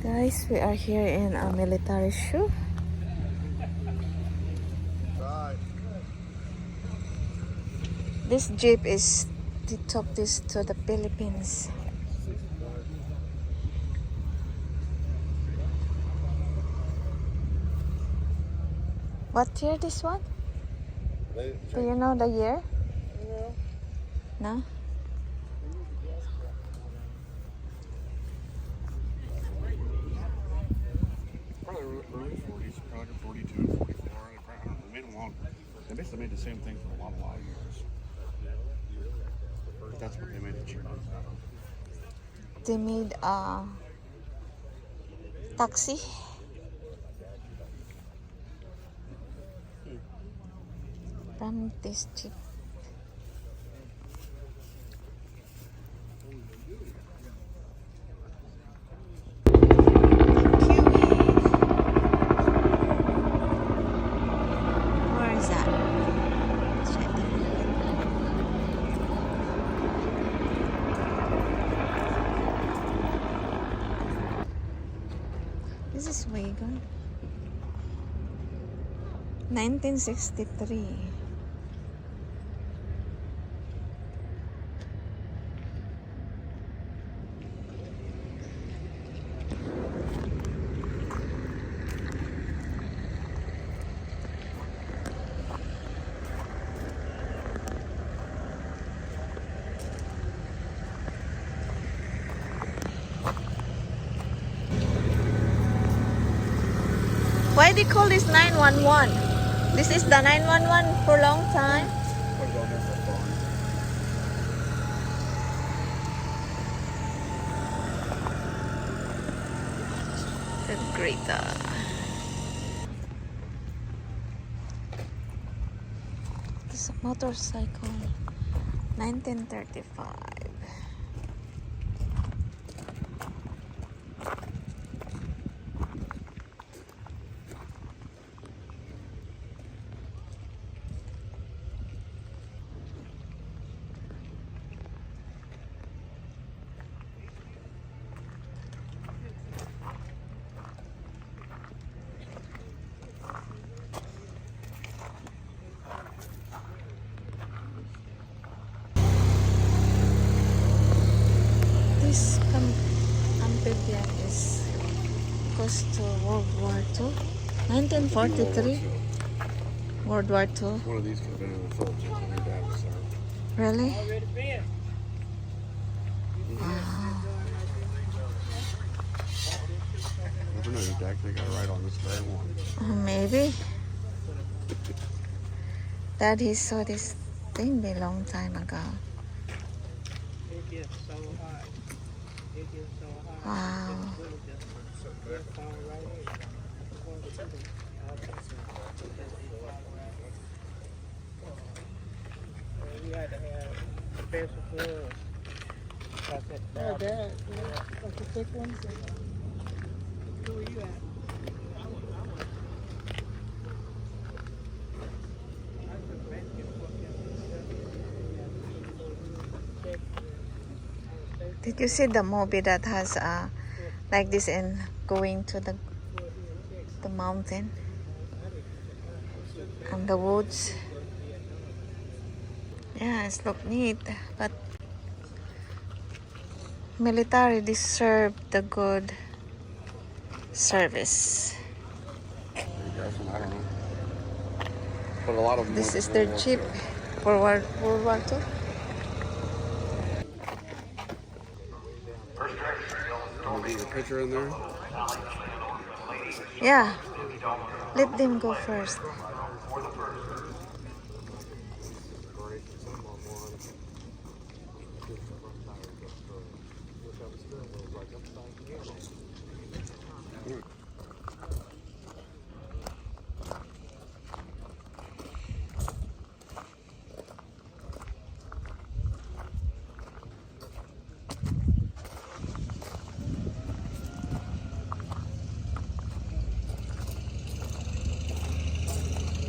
Guys, we are here in a military show. This jeep is to took this to the Philippines. What year this one? Do you know the year? No? Probably early 40s, probably like 42, 44. I don't know. They made them long. They basically made the same thing for a lot of years. But that's what they made the cheap ones out of. They made a taxi. From this jeep. Where is that? Let's check it. This is wagon. 1963. Why they call this 911? This is the 911 for a long time. The greater. This is a motorcycle. 1935. This amphibian is goes to World War II. 1943. World War II. One of these could have been in the soldiers when your dad was served. Really? Wow. Never know, your dad could have got right on this very one. Maybe. Dad, he saw this thing a long time ago. It gets so hot. It gets so hot. Wow. It's fall right in. We had to have special gloves. Oh, Dad. Like the thick ones? Who are you at? Did you see the movie that has like this in going to the mountain and the woods? Yeah, it's look neat, but military deserve the good service. I don't know. But a lot of them This went is to their World War jeep II. for World War II. Can we leave a picture in there? Yeah, let them go first.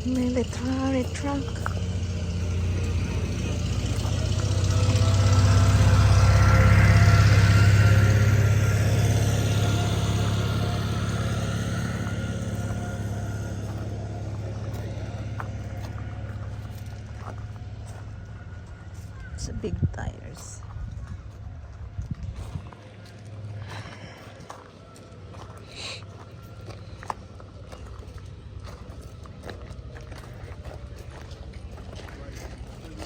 Military truck. big tires.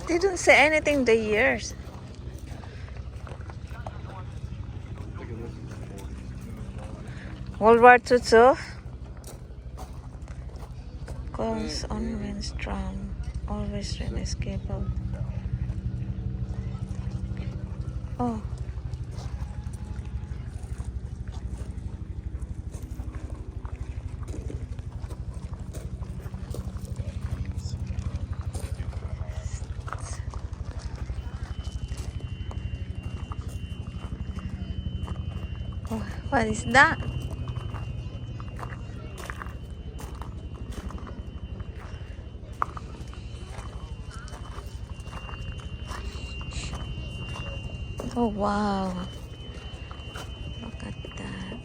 They don't say anything the years. Look at this. World War II too. Calls on wind strong. Always inescapable. Oh. Oh, what is that? Oh wow. Look at that.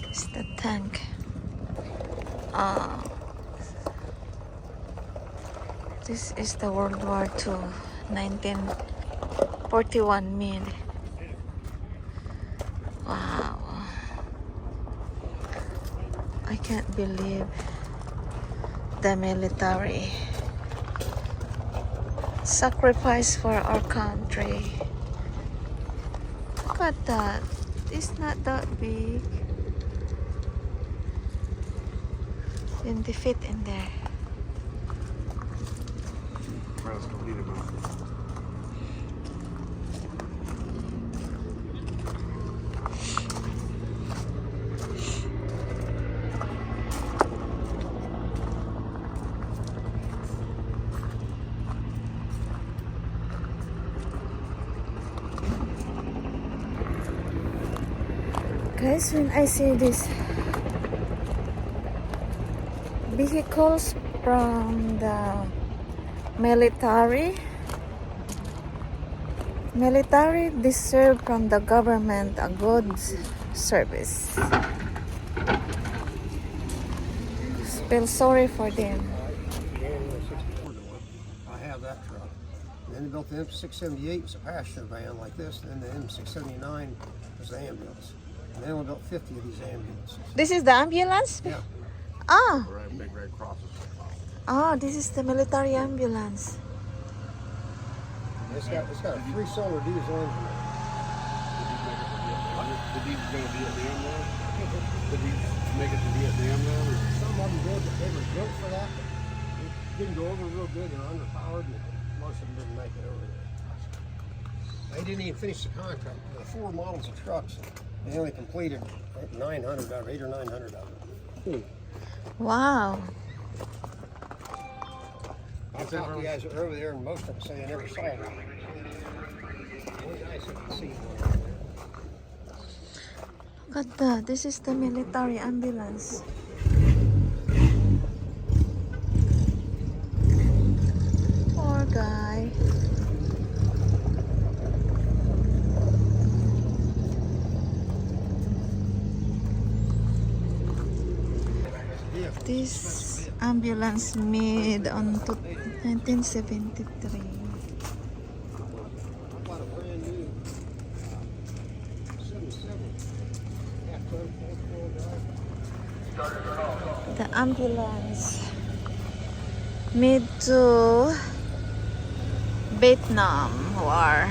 It's the tank. This is the World War II, 1941 mid. Wow. I can't believe the military sacrifice for our country. Look at that. It's not that big. Then they fit in there. Let's go lead him out. Guys, when I see these vehicles from the military deserve from the government a good service. Feel sorry for them. I have that truck. And then they built the M678, it's a passenger van like this, and then the M679 was the ambulance. And then we built 50 of these ambulances. This is the ambulance? Yeah. Ah, Right, big red crosses. this is the military ambulance. It's got a 3-cylinder diesel engine. Did he go to Vietnam now? Did he make it to Vietnam now? Some of them did, but they were built for that. It didn't go over real good. They're underpowered, and most of them didn't make it over there. They didn't even finish the contract. There were 4 models of trucks. They only completed 900 out of 8 or 900 of them. Wow. I talked to guys that were over there, and most of them say they never saw one. Only guys that can see one. Look at that. This is the military ambulance. Poor guy. This ambulance made on 1973. Bought a brand new 77 half-ton 4-wheel drive. The ambulance made to Vietnam War.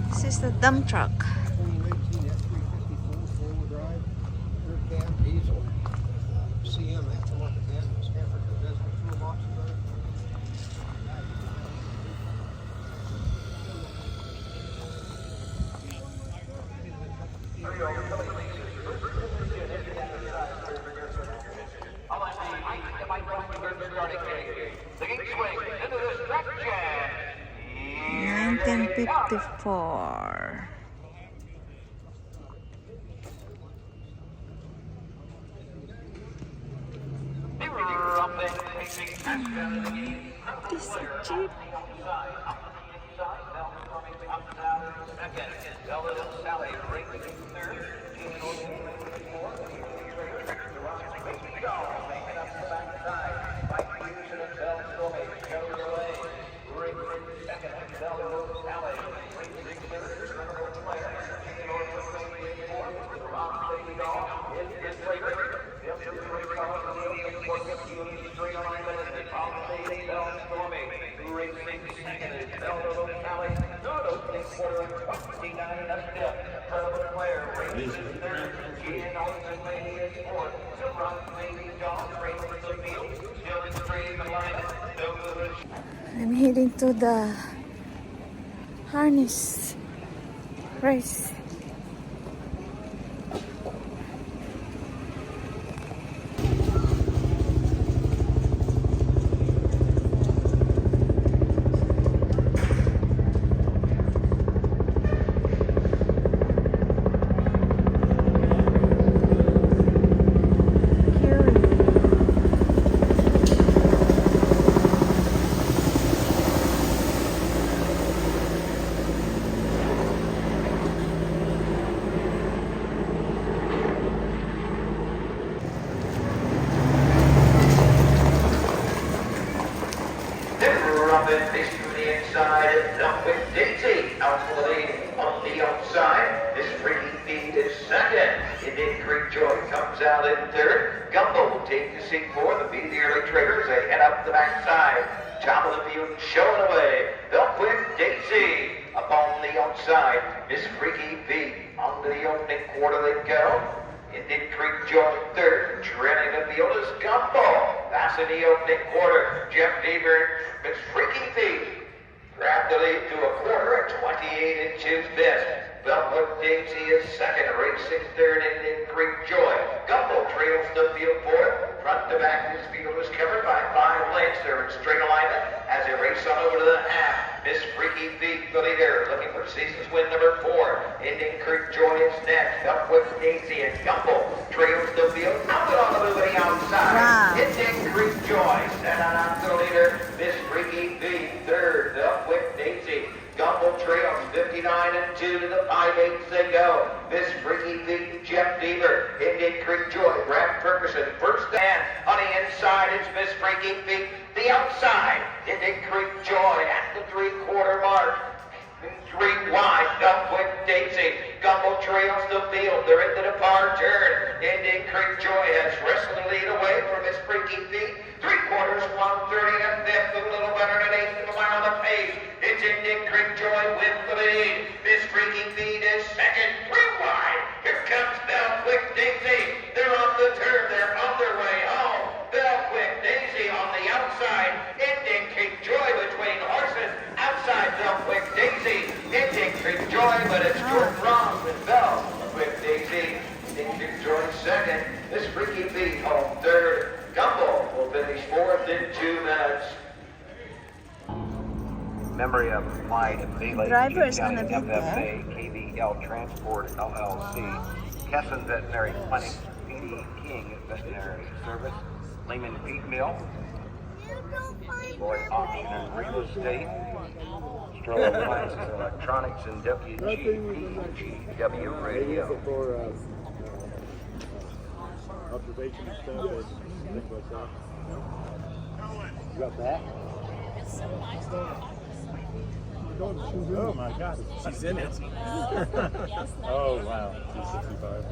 This is the dump truck. 2019 F354 4-wheel drive, rear cab diesel, CM aftermarket business, Africa business toolboxes on it. The gate swing into the stretch jam. 1954. This is cheap. comes out in second. Velvet Sally rings in third. Gene Olsen in fourth. Baby Doll making up the backside. Mike Hughes and Bell Stormy goes away. Rings in second. Velvet Sally rings in third. Number player. Gene Olsen in fourth. Baby Doll is later. Straight alignment as they compensate Bell Stormy. Racing second is Bell Sally. Not opening quarter 29 and a step. Purple player racing third. Gene Olsen is fourth. Silver Baby Doll racing the field. Still in straight alignment. No movement. I'm heading to the harness race. Face to the inside, up with Dixie, out to the lead on the outside. This freaky feed is second. Indian Creek Joy comes out in third. Gumbo will take the seat for the Be the Early Traders. They head up the backside. Top of the field showing away. Quick Daisy up on the outside. This freaky feed on the opening quarter they go. Indian Creek Joy third. Trailing the field is Gumbo. That's in the opening quarter. Jeff Deaver, Miss Freaky Feet, grabbed the lead to a quarter at 28 inches best. Beltwood Daisy is second, racing third. Indian Creek Joy. Gumbo trails the field fourth. Front to back, this field is covered by 5 lengths. They're in straight alignment as they race on over to the half. Miss Freaky Feet, the leader, looking for season's win number 4. Indian Creek Joy is next. Up with Daisy and Gumbo trails the field. Out on the move to the outside. Wow. Indian Creek Joy set on after the leader. Miss Freaky Feet third. Up with Daisy. Gumbo trails 59 and 2 to the 5/8 they go. Miss Freaky Feet, Jeff Deaver, Indian Creek Joy, Brad Ferguson, first hand. On the inside is Miss Freaky Feet. The outside, Indian Creek Joy at the 3/4 mark. 3 wide, up with Daisy. Gumbo trails the field. They're into the far turn. Indian Creek Joy has wrestled the lead away from Miss Freaky Feet. 3/4, 130 and a fifth, a little better than 1/8 of a mile of pace. It's Indian Creek Joy with the lead. Miss Freaky Feet is second, 3 wide. Here comes Bell Quick Daisy. They're on the turn. They're on their way home. Bell Quick Daisy on the outside. Indian Creek Joy between horses. Outside Bell Quick Daisy. Indian Creek Joy, but it's short wrong with Bell Quick Daisy. Indian Creek Joy second. Miss Freaky Feet home third. Gumbo will finish fourth in 2 minutes. Memory of Clyde Bailey, Driver is gonna be FFA, KVL Transport LLC, Kesson Veterinary Clinic, PD King Veterinary Service, Lehman Feed Mill, Lloyd Auction and Real Estate, Stroll Appliances Electronics, and WGPGW Radio. For observation and stuff and things like that. You got that? Oh my God, she's in it. Oh wow, 265.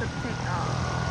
to take off.